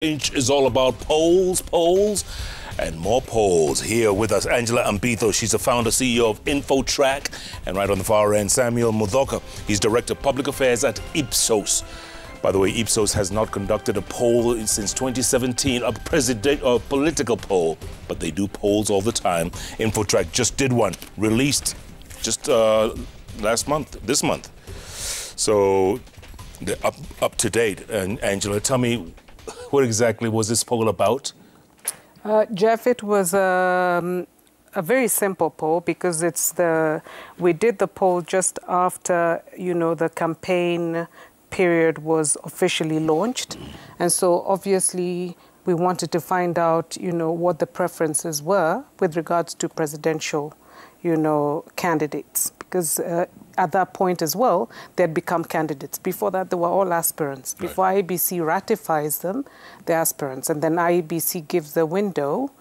Change is all about polls, and more polls. Here with us, Angela Ambitho. She's the founder, CEO of InfoTrack. And right on the far end, Samuel Mudhoka. He's Director of Public Affairs at Ipsos. By the way, Ipsos has not conducted a poll since 2017, a political poll, but they do polls all the time. InfoTrack just did one, released just this month. So they're up to date. And Angela, tell me, what exactly was this poll about? Jeff, it was a very simple poll because we did the poll just after, the campaign period was officially launched. And so obviously we wanted to find out, what the preferences were with regards to presidential, candidates. Because at that point as well, they'd become candidates. Before that, they were all aspirants. Right. Before IEBC ratifies them, they're aspirants. And then IEBC gives the window.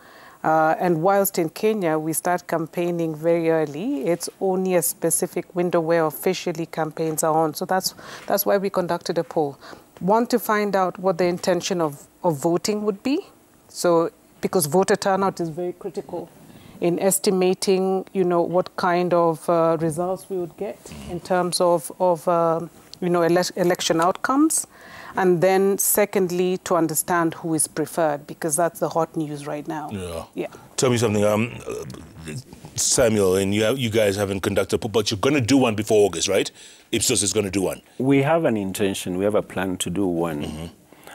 And whilst in Kenya, we start campaigning very early, it's only a specific window where officially campaigns are on. So that's why we conducted a poll. One, to find out what the intention of voting would be. So, because voter turnout is very critical in estimating, what kind of results we would get in terms of election outcomes. And then, secondly, to understand who is preferred, because that's the hot news right now. Yeah. Tell me something, Samuel, and you guys haven't conducted, but you're going to do one before August, right? Ipsos is going to do one. We have an intention. We have a plan to do one. Mm-hmm.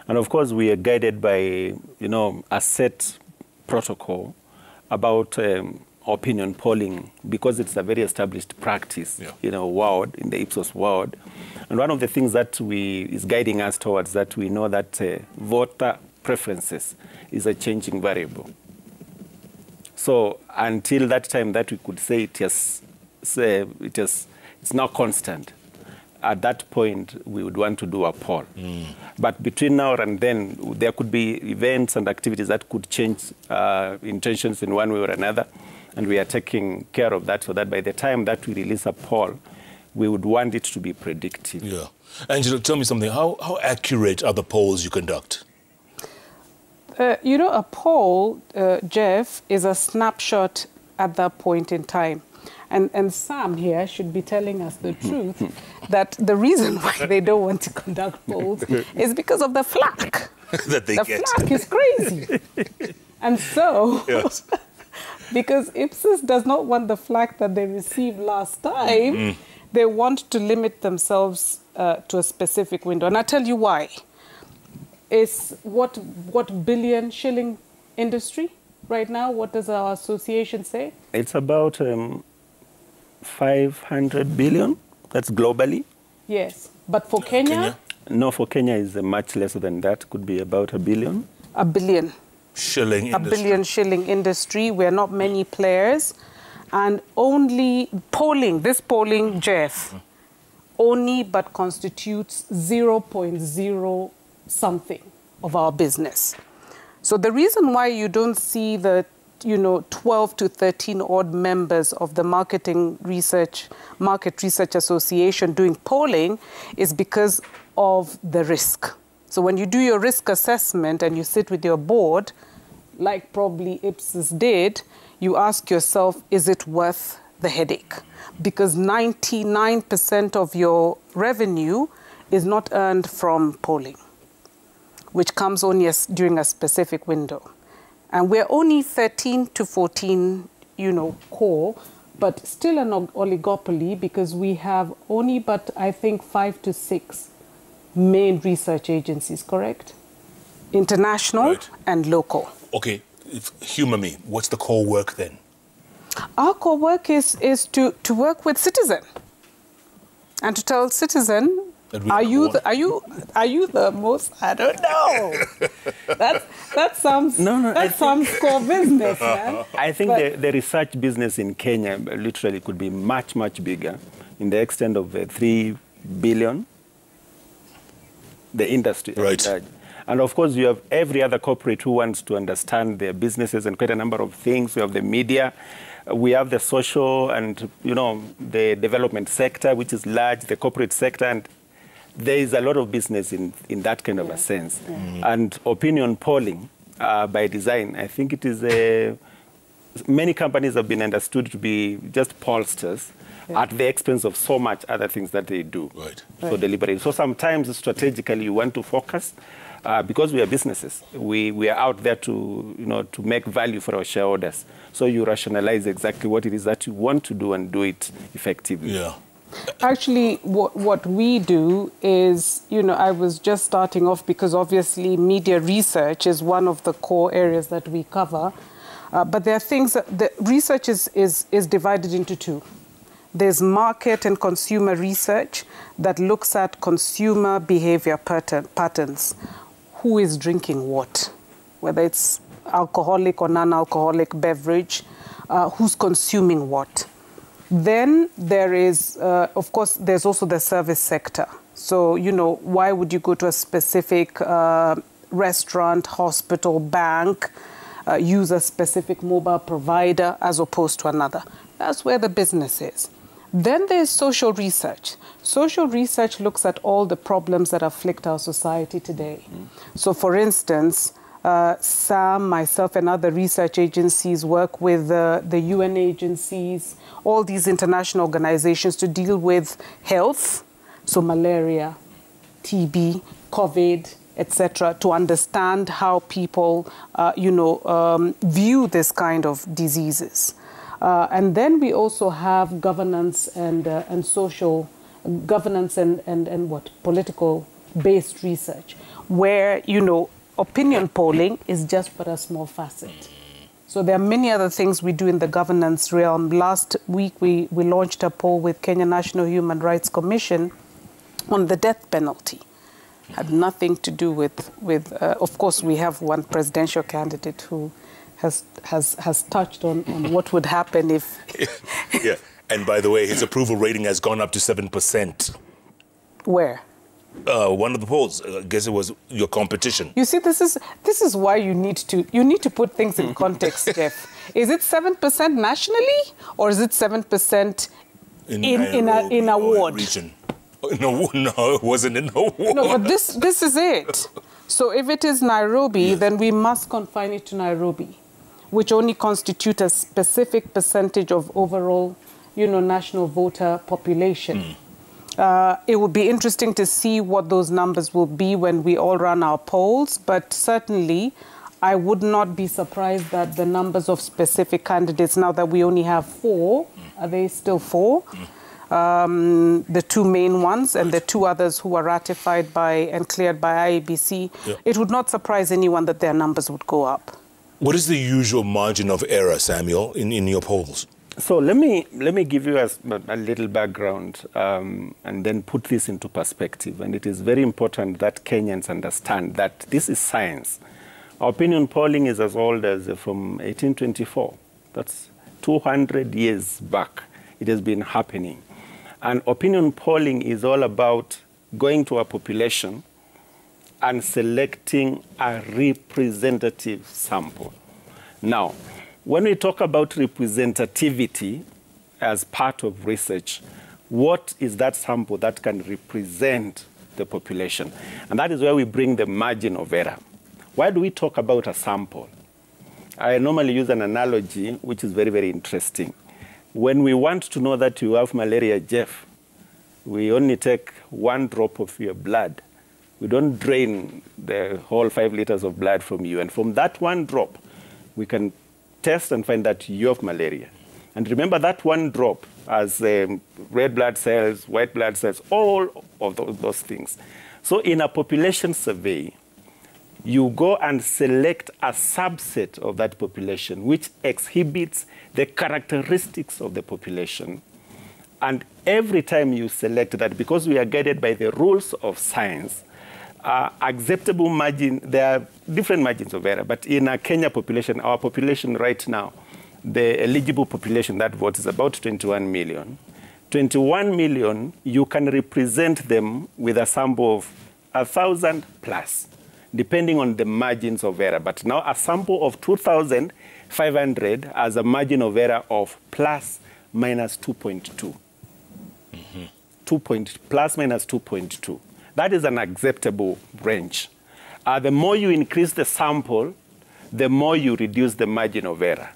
And, of course, we are guided by, a set protocol about opinion polling, because it's a very established practice, world, in the Ipsos world. And one of the things that is guiding us towards that, we know that voter preferences is a changing variable. So until that time that we could say it's now constant, at that point, we would want to do a poll. But between now and then, there could be events and activities that could change intentions in one way or another. And we are taking care of that so that by the time that we release a poll, we would want it to be predictive. Yeah. Angela, tell me something. How accurate are the polls you conduct? A poll, Jeff, is a snapshot at that point in time. And Sam here should be telling us the truth, that the reason why they don't want to conduct polls is because of the flack. That they get. The flack is crazy. And so, yes. Because Ipsos does not want the flack that they received last time, they want to limit themselves to a specific window. And I'll tell you why. It's what billion shilling industry right now? What does our association say? It's about 500 billion. That's globally. Yes. But for Kenya? No, for Kenya is much less than that. Could be about 1 billion. 1 billion. Shilling industry. 1 billion shilling industry. We're not many players. And only this polling, Jeff, only but constitutes 0.0 something of our business. So the reason why you don't see the 12 to 13 odd members of the Market Research Association doing polling is because of the risk. So when you do your risk assessment and you sit with your board, like probably Ipsos did, you ask yourself, is it worth the headache? Because 99% of your revenue is not earned from polling, which comes only during a specific window. And we're only 13 to 14, core, but still an oligopoly because we have only but I think 5 to 6 main research agencies, correct? International and local. Okay, humor me. What's the core work then? Our core work is to work with Citizen and to tell Citizen, are you the most? I don't know. that sounds core business, man. I think the research business in Kenya literally could be much, much bigger, in the extent of 3 billion. The industry. Right. And of course, you have every other corporate who wants to understand their businesses and quite a number of things. We have the media. We have the social and, the development sector, which is large, the corporate sector. And there is a lot of business in that kind of a sense. And opinion polling, by design, I think it is many companies have been understood to be just pollsters at the expense of so much other things that they do. So deliberately. So sometimes strategically you want to focus, because we are businesses. We are out there to make value for our shareholders. So you rationalize exactly what it is that you want to do and do it effectively. Yeah. Actually, what we do is, I was just starting off because obviously media research is one of the core areas that we cover. But there are things that the research is divided into two. There's market and consumer research that looks at consumer behavior patterns. Who is drinking what? Whether it's alcoholic or non-alcoholic beverage, who's consuming what? Then there is, of course, there's also the service sector. So, why would you go to a specific restaurant, hospital, bank, use a specific mobile provider as opposed to another? That's where the business is. Then there's social research. Social research looks at all the problems that afflict our society today. So, for instance, Sam, myself, and other research agencies work with the UN agencies, all these international organizations to deal with health, so malaria, TB, COVID, etc., to understand how people, view this kind of diseases. And then we also have governance and social governance and political-based research, where, opinion polling is just but a small facet. So there are many other things we do in the governance realm. Last week, we launched a poll with Kenya National Human Rights Commission on the death penalty. Had nothing to do with of course, we have one presidential candidate who has touched on what would happen if... Yeah, and by the way, his approval rating has gone up to 7%. Where? One of the polls. I guess it was your competition. You see, this is why you need to put things in context, Jeff. Is it 7% nationally, or is it 7% in a ward? Region. No, it wasn't in a ward. No, but this is it. So if it is Nairobi, then we must confine it to Nairobi, which only constitute a specific percentage of overall, national voter population. It would be interesting to see what those numbers will be when we all run our polls, but certainly I would not be surprised that the numbers of specific candidates, now that we only have 4, are they still 4? The 2 main ones and the 2 others who were ratified by and cleared by IEBC, it would not surprise anyone that their numbers would go up. What is the usual margin of error, Samuel, in your polls? So let me give you a little background and then put this into perspective. And it is very important that Kenyans understand that this is science. Opinion polling is as old as from 1824. That's 200 years back. It has been happening. And opinion polling is all about going to a population and selecting a representative sample. Now, when we talk about representativity as part of research, what is that sample that can represent the population? And that is where we bring the margin of error. Why do we talk about a sample? I normally use an analogy which is very, very interesting. When we want to know that you have malaria, Jeff, we only take 1 drop of your blood. We don't drain the whole 5 liters of blood from you. And from that 1 drop, we can test and find that you have malaria. And remember that 1 drop has red blood cells, white blood cells, all of those things. So in a population survey, you go and select a subset of that population, which exhibits the characteristics of the population. And every time you select that, because we are guided by the rules of science, acceptable margin, there are different margins of error, but in a Kenya population, our population right now, the eligible population that votes is about 21 million. 21 million, you can represent them with a sample of 1,000 plus, depending on the margins of error. But now a sample of 2,500 has a margin of error of plus minus 2.2. Plus minus 2.2. That is an acceptable range. The more you increase the sample, the more you reduce the margin of error.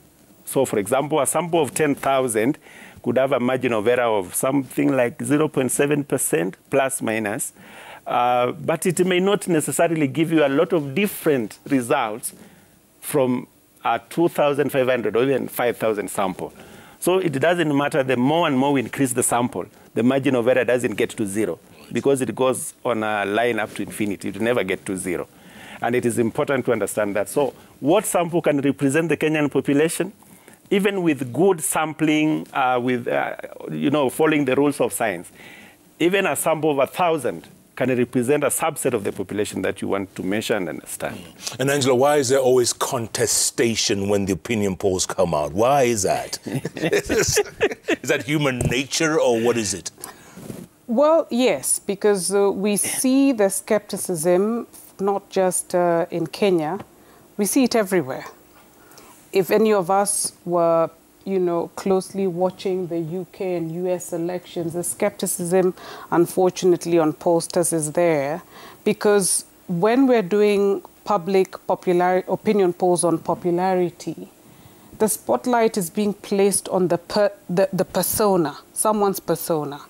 So, for example, a sample of 10,000 could have a margin of error of something like 0.7% plus minus, but it may not necessarily give you a lot of different results from a 2,500 or even 5,000 sample. So it doesn't matter. The more and more we increase the sample, the margin of error doesn't get to zero because it goes on a line up to infinity. It will never get to zero. And it is important to understand that. So what sample can represent the Kenyan population? Even with good sampling, following the rules of science, even a sample of 1,000 can represent a subset of the population that you want to measure and understand. And Angela, why is there always contestation when the opinion polls come out? Why is that? Is that human nature or what is it? Well, yes, because we see the skepticism not just in Kenya, we see it everywhere. If any of us were, closely watching the UK and US elections, the skepticism, unfortunately, on pollsters is there because when we're doing public opinion polls on popularity, the spotlight is being placed on the persona, someone's persona.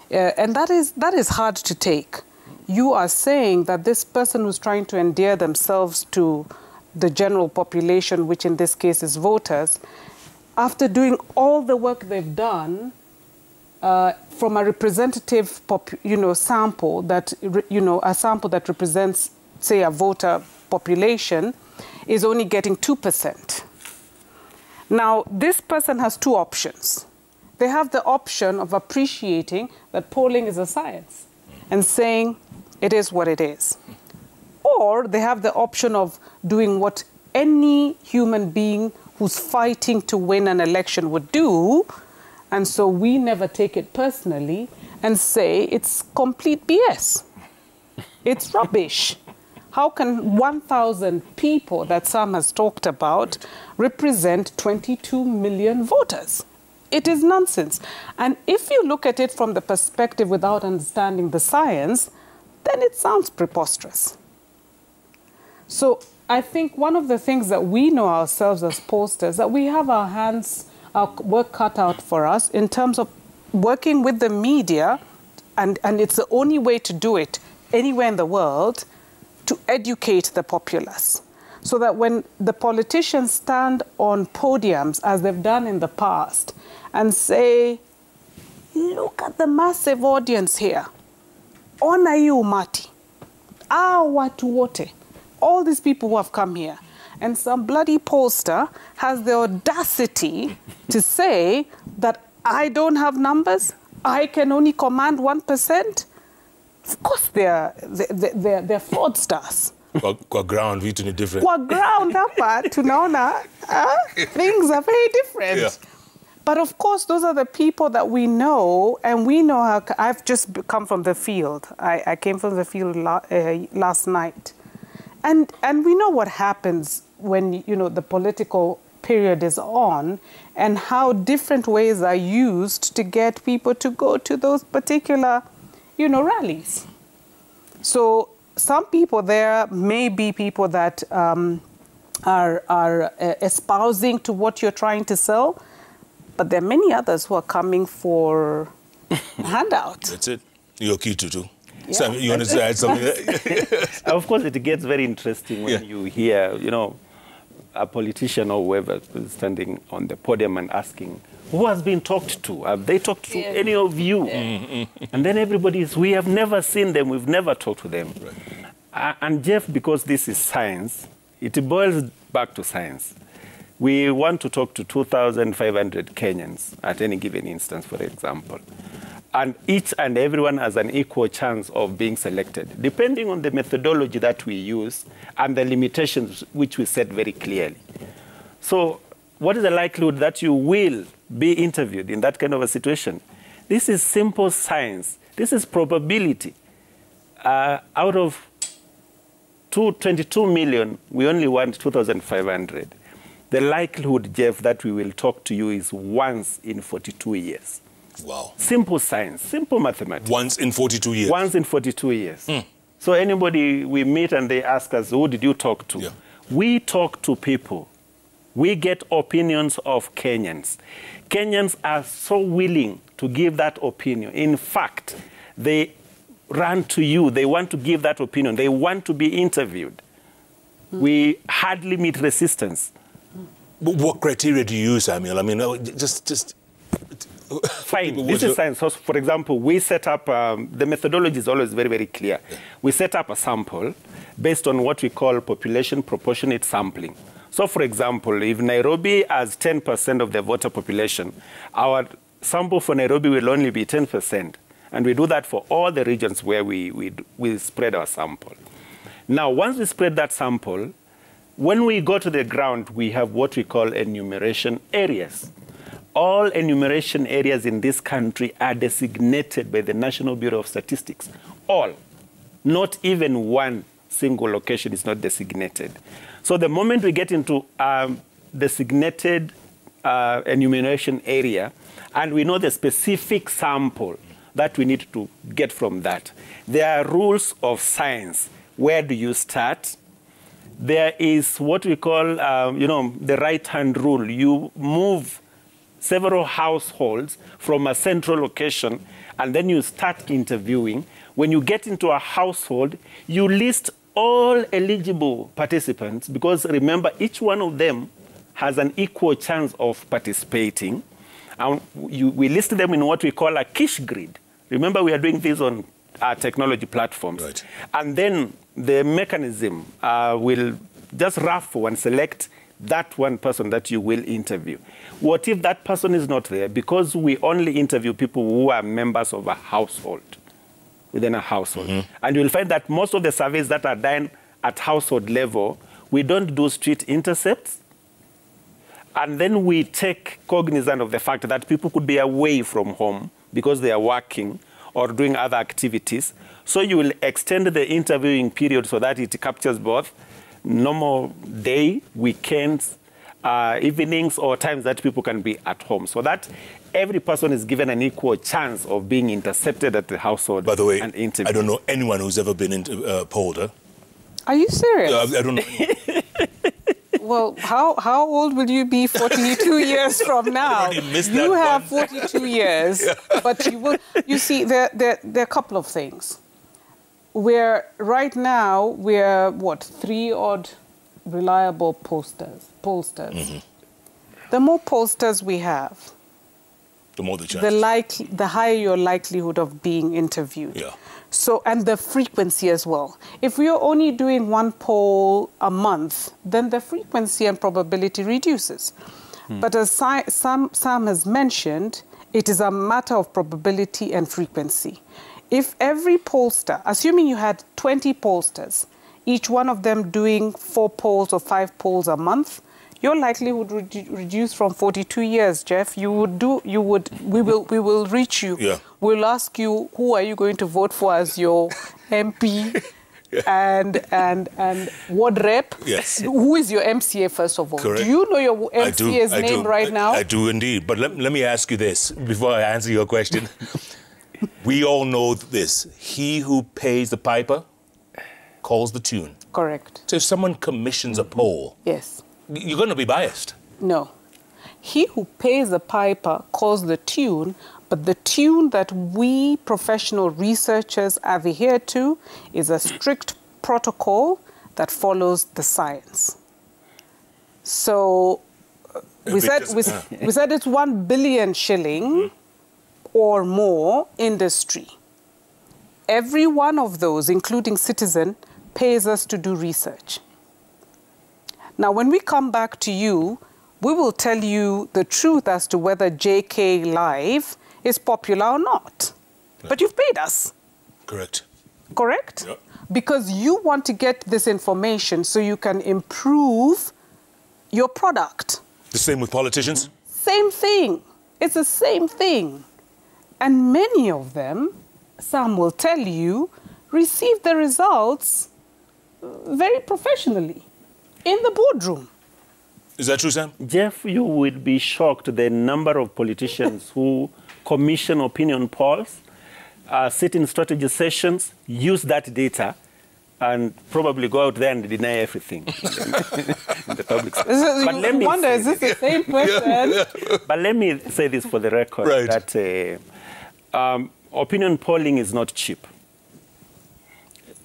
And that is hard to take. You are saying that this person who's trying to endear themselves to the general population, which in this case is voters, after doing all the work they've done from a representative sample that, a sample that represents, say, a voter population, is only getting 2%. Now, this person has two options. They have the option of appreciating that polling is a science and saying it is what it is. Or they have the option of doing what any human being who's fighting to win an election would do. And so we never take it personally and say it's complete BS. It's rubbish. How can 1,000 people that Sam has talked about represent 22 million voters? It is nonsense. And if you look at it from the perspective without understanding the science, then it sounds preposterous. So I think one of the things that we know ourselves as pollsters, that we have our work cut out for us in terms of working with the media, and it's the only way to do it anywhere in the world, to educate the populace. So that when the politicians stand on podiums, as they've done in the past, and say, look at the massive audience here. Ona hii umati. Watu wote. All these people who have come here. And some bloody pollster has the audacity to say that I don't have numbers, I can only command 1%. Of course they're fraudsters. Kwa ground, vitu ni different. Kwa ground hapa, tunaona, things are very different. Yeah. But of course, those are the people that we know, and we know how. I've just come from the field. I came from the field last night. And we know what happens when, the political period is on and how different ways are used to get people to go to those particular, rallies. So some people there may be people that are espousing to what you're trying to sell, but there are many others who are coming for handouts. That's it. You're kitu too. Yeah. Sam, you want to add something? Of course, it gets very interesting when you hear, a politician or whoever is standing on the podium and asking, who has been talked to? Have they talked to any of you? Yeah. And then everybody is, we have never seen them, we've never talked to them. Right. And Jeff, because this is science, it boils back to science. We want to talk to 2,500 Kenyans at any given instance, for example. And each and everyone has an equal chance of being selected, depending on the methodology that we use and the limitations which we set very clearly. So what is the likelihood that you will be interviewed in that kind of a situation? This is simple science. This is probability. Out of 22 million, we only want 2,500. The likelihood, Jeff, that we will talk to you is once in 42 years. Wow. Simple science, simple mathematics. Once in 42 years. Once in 42 years. So anybody we meet and they ask us, who did you talk to? Yeah. We talk to people. We get opinions of Kenyans. Kenyans are so willing to give that opinion. In fact, they run to you. They want to give that opinion. They want to be interviewed. We hardly meet resistance. But what criteria do you use, Samuel? I mean, just Fine. This is science. So, for example, we set up, the methodology is always very, very clear. Yeah. We set up a sample based on what we call population proportionate sampling. So, for example, if Nairobi has 10% of the voter population, our sample for Nairobi will only be 10%. And we do that for all the regions where we spread our sample. Now, once we spread that sample, when we go to the ground, we have what we call enumeration areas. All enumeration areas in this country are designated by the National Bureau of Statistics. All. Not even one single location is not designated. So the moment we get into designated enumeration area, and we know the specific sample that we need to get from that, there are rules of science. Where do you start? There is what we call, the right-hand rule. You move several households from a central location, and then you start interviewing. When you get into a household, you list all eligible participants, because remember, each one of them has an equal chance of participating. And we list them in what we call a quiche grid. Remember, we are doing this on our technology platforms. Right. And then the mechanism will just raffle and select that one person that you will interview. What if that person is not there? Because we only interview people who are members of a household, within a household. And you'll find that most of the surveys that are done at household level, we don't do street intercepts. And then we take cognizance of the fact that people could be away from home because they are working or doing other activities. So you will extend the interviewing period so that it captures both normal day, weekends, evenings, or times that people can be at home, so that every person is given an equal chance of being intercepted at the household. By the way, and interviewed. I don't know anyone who's ever been polled. Huh? Are you serious? I don't know. Well, how old will you be 42 years from now? You have 42 years, yeah. But you will. You see, there are a couple of things. Right now we're what, 3 odd reliable pollsters. The more pollsters we have, the more the chance. The higher your likelihood of being interviewed. Yeah. So, and the frequency as well. If we are only doing one poll a month, then the frequency and probability reduces. But as Sam has mentioned, it is a matter of probability and frequency. If every pollster, assuming you had 20 pollsters, each one of them doing 4 polls or 5 polls a month, your likelihood would reduce from 42 years, Jeff. We will reach you. Yeah. We'll ask you, who are you going to vote for as your MP and ward rep? Yes. Who is your MCA, first of all? Correct. Do you know your MCA's name right now? I do indeed. But let me ask you this before I answer your question. We all know this. He who pays the piper calls the tune. Correct. So if someone commissions a poll, yes, you're going to be biased. No. He who pays the piper calls the tune, but the tune that we professional researchers adhere to is a strict protocol that follows the science. So we said it's 1 billion shilling or more industry. Every one of those, including Citizen, pays us to do research. Now, when we come back to you, we will tell you the truth as to whether JKLIVE is popular or not. Yeah. But you've paid us. Correct. Correct? Yeah. Because you want to get this information so you can improve your product. The same with politicians? Same thing. It's the same thing. And many of them, some will tell you, receive the results very professionally in the boardroom. Is that true, Sam? Jeff, you would be shocked the number of politicians who commission opinion polls, sit in strategy sessions, use that data, and probably go out there and deny everything in the public space. But let me wonder, is this the same person? But let me say this for the record, right, that opinion polling is not cheap.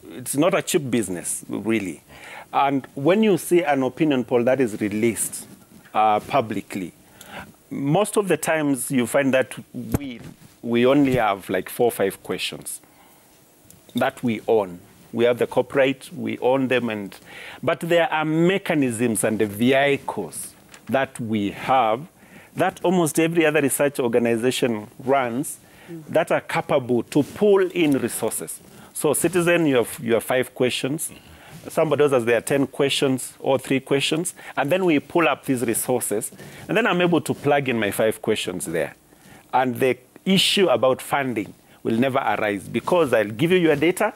It's not a cheap business, really. And when you see an opinion poll that is released publicly, most of the times you find that we only have like 4 or 5 questions that we own. We have the copyright, we own them, but there are mechanisms and the vehicles that we have that almost every other research organization runs that are capable to pull in resources. So Citizen, you have 5 questions. Somebody else has their 10 questions or 3 questions, and then we pull up these resources, and then I'm able to plug in my 5 questions there. And the issue about funding will never arise because I'll give you your data.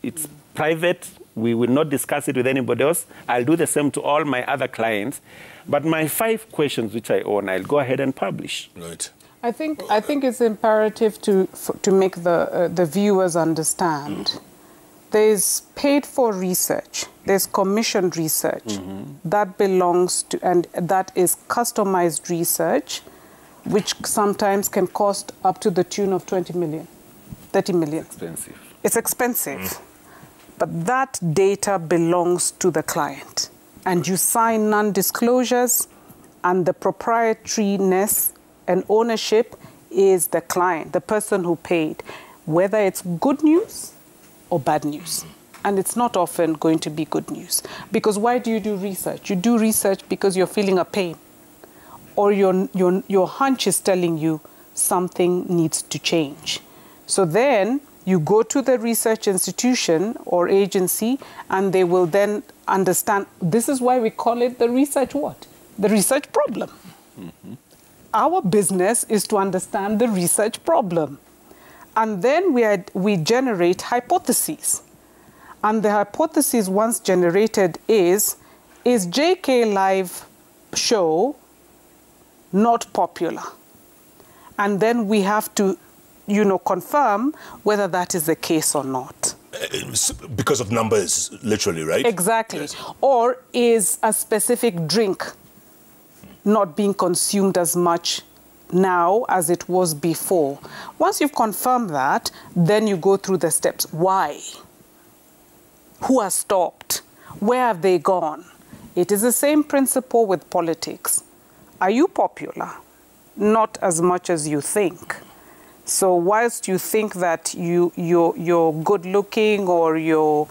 It's private. We will not discuss it with anybody else. I'll do the same to all my other clients. But my 5 questions, which I own, I'll go ahead and publish. Right. I think it's imperative to make the viewers understand. There's paid-for research. There's commissioned research that belongs to, and that is customized research, which sometimes can cost up to the tune of 20 million, 30 million. Expensive. It's expensive. But that data belongs to the client. And you sign non-disclosures, and the proprietariness and ownership is the client, the person who paid, whether it's good news or bad news. And it's not often going to be good news. Because why do you do research? You do research because you're feeling a pain, or your hunch is telling you something needs to change. So then you go to the research institution or agency, and they will then understand. This is why we call it the research what? The research problem. Our business is to understand the research problem. And then we generate hypotheses. And the hypothesis once generated is JKLIVE show not popular? And then we have to, confirm whether that is the case or not. Because of numbers, literally, right? Exactly. Yes. Or is a specific drink not being consumed as much now as it was before? Once you've confirmed that, then you go through the steps. Why? Who has stopped? Where have they gone? It is the same principle with politics. Are you popular? Not as much as you think. So whilst you think that you're good looking or you're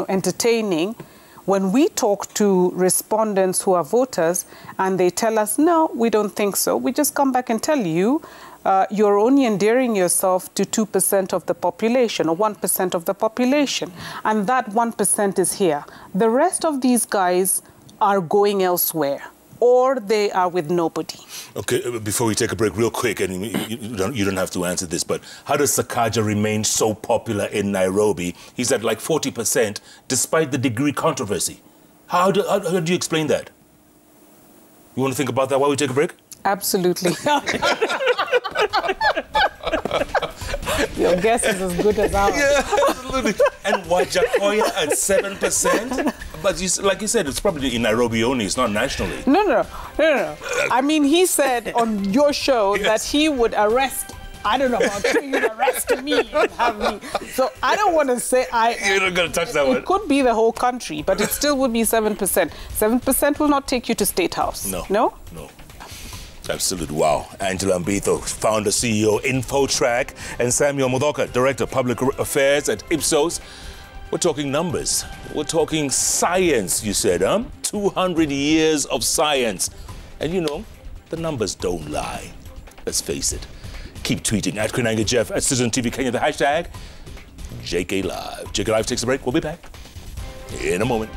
entertaining, when we talk to respondents who are voters and they tell us, no, we don't think so, we just come back and tell you, you're only endearing yourself to 2% of the population or 1% of the population. And that 1% is here. The rest of these guys are going elsewhere, or they are with nobody. Okay, before we take a break, real quick, and you don't have to answer this, but how does Sakaja remain so popular in Nairobi? He's at like 40%, despite the degree controversy. How do you explain that? You want to think about that while we take a break? Absolutely. Your guess is as good as ours. Yeah, absolutely. And Wajakoya at 7%? But like you said, it's probably in Nairobi only. It's not nationally. No. I mean, he said on your show that he would arrest. I don't know about you. You'd arrest me and have me. So I don't want to say You're not going to touch that one. It could be the whole country, but it still would be 7%. 7% will not take you to State House. No. No? No. Absolutely. Wow. Angela Mbitho, founder, CEO, InfoTrack, and Samuel Mudhoka, Director of Public Affairs at Ipsos. We're talking numbers. We're talking science, you said, huh? 200 years of science. And the numbers don't lie. Let's face it. Keep tweeting at Koinange Jeff, at Citizen TV Kenya, the hashtag JKLIVE. JKLIVE takes a break. We'll be back in a moment.